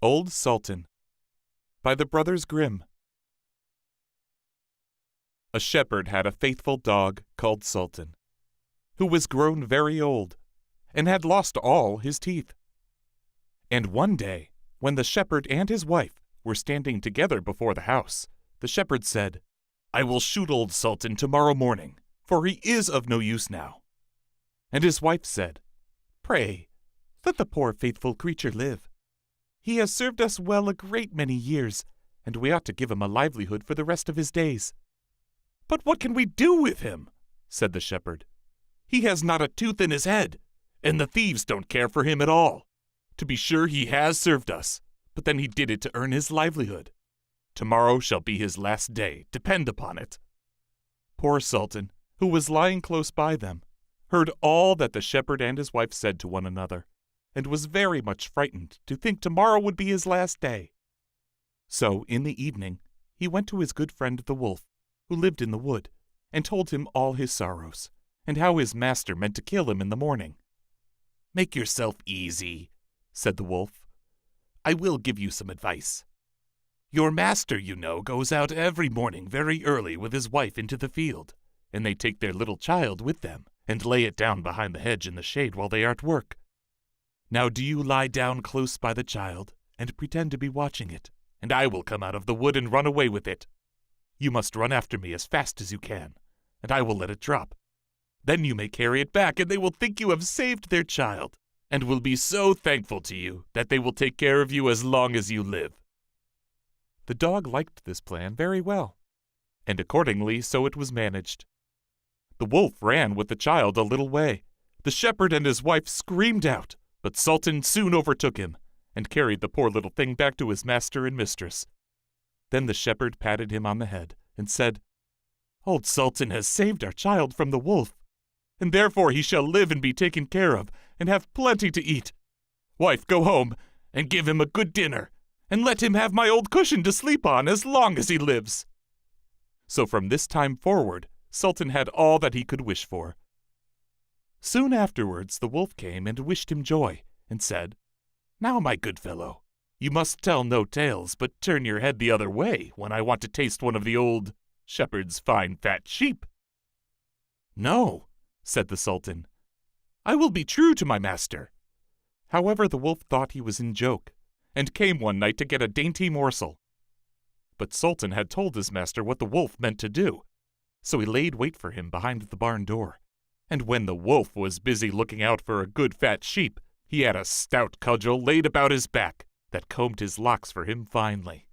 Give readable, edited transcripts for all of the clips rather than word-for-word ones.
Old Sultan by the Brothers Grimm. A shepherd had a faithful dog called Sultan, who was grown very old, and had lost all his teeth. And one day, when the shepherd and his wife were standing together before the house, the shepherd said, "I will shoot old Sultan tomorrow morning, for he is of no use now." And his wife said, "Pray, let the poor faithful creature live. He has served us well a great many years, and we ought to give him a livelihood for the rest of his days." "But what can we do with him?" said the shepherd. "He has not a tooth in his head, and the thieves don't care for him at all. To be sure, he has served us, but then he did it to earn his livelihood. Tomorrow shall be his last day, depend upon it." Poor Sultan, who was lying close by them, heard all that the shepherd and his wife said to one another, and was very much frightened to think tomorrow would be his last day. So, in the evening, he went to his good friend the wolf, who lived in the wood, and told him all his sorrows, and how his master meant to kill him in the morning. "Make yourself easy," said the wolf. "I will give you some advice. Your master, you know, goes out every morning very early with his wife into the field, and they take their little child with them, and lay it down behind the hedge in the shade while they are at work. Now do you lie down close by the child, and pretend to be watching it, and I will come out of the wood and run away with it. You must run after me as fast as you can, and I will let it drop. Then you may carry it back, and they will think you have saved their child, and will be so thankful to you that they will take care of you as long as you live." The dog liked this plan very well, and accordingly so it was managed. The wolf ran with the child a little way. The shepherd and his wife screamed out, but Sultan soon overtook him, and carried the poor little thing back to his master and mistress. Then the shepherd patted him on the head, and said, "Old Sultan has saved our child from the wolf, and therefore he shall live and be taken care of, and have plenty to eat. Wife, go home, and give him a good dinner, and let him have my old cushion to sleep on as long as he lives." So from this time forward, Sultan had all that he could wish for. Soon afterwards the wolf came and wished him joy, and said, "Now, my good fellow, you must tell no tales, but turn your head the other way when I want to taste one of the old shepherd's fine fat sheep." "No," said the Sultan, "I will be true to my master." However, the wolf thought he was in joke, and came one night to get a dainty morsel. But Sultan had told his master what the wolf meant to do, so he laid wait for him behind the barn door. And when the wolf was busy looking out for a good fat sheep, he had a stout cudgel laid about his back that combed his locks for him finely.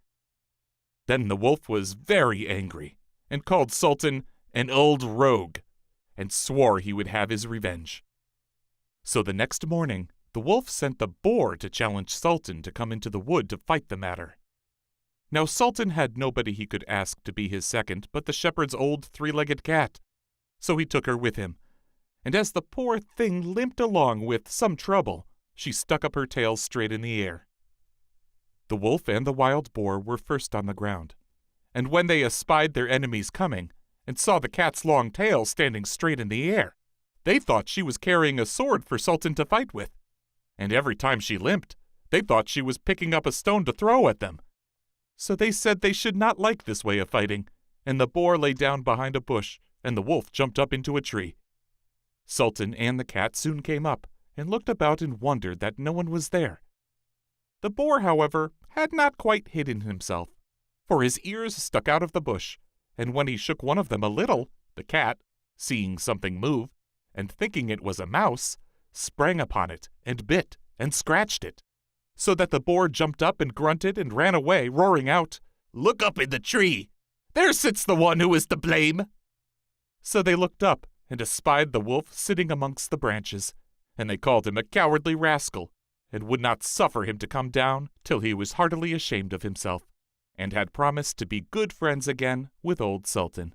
Then the wolf was very angry, and called Sultan an old rogue, and swore he would have his revenge. So the next morning, the wolf sent the boar to challenge Sultan to come into the wood to fight the matter. Now Sultan had nobody he could ask to be his second but the shepherd's old three-legged cat, so he took her with him. And as the poor thing limped along with some trouble, she stuck up her tail straight in the air. The wolf and the wild boar were first on the ground, and when they espied their enemies coming, and saw the cat's long tail standing straight in the air, they thought she was carrying a sword for Sultan to fight with, and every time she limped, they thought she was picking up a stone to throw at them. So they said they should not like this way of fighting, and the boar lay down behind a bush, and the wolf jumped up into a tree. Sultan and the cat soon came up, and looked about and wondered that no one was there. The boar, however, had not quite hidden himself, for his ears stuck out of the bush, and when he shook one of them a little, the cat, seeing something move, and thinking it was a mouse, sprang upon it, and bit, and scratched it, so that the boar jumped up and grunted and ran away, roaring out, "Look up in the tree! There sits the one who is to blame!" So they looked up, and espied the wolf sitting amongst the branches, and they called him a cowardly rascal, and would not suffer him to come down till he was heartily ashamed of himself, and had promised to be good friends again with old Sultan.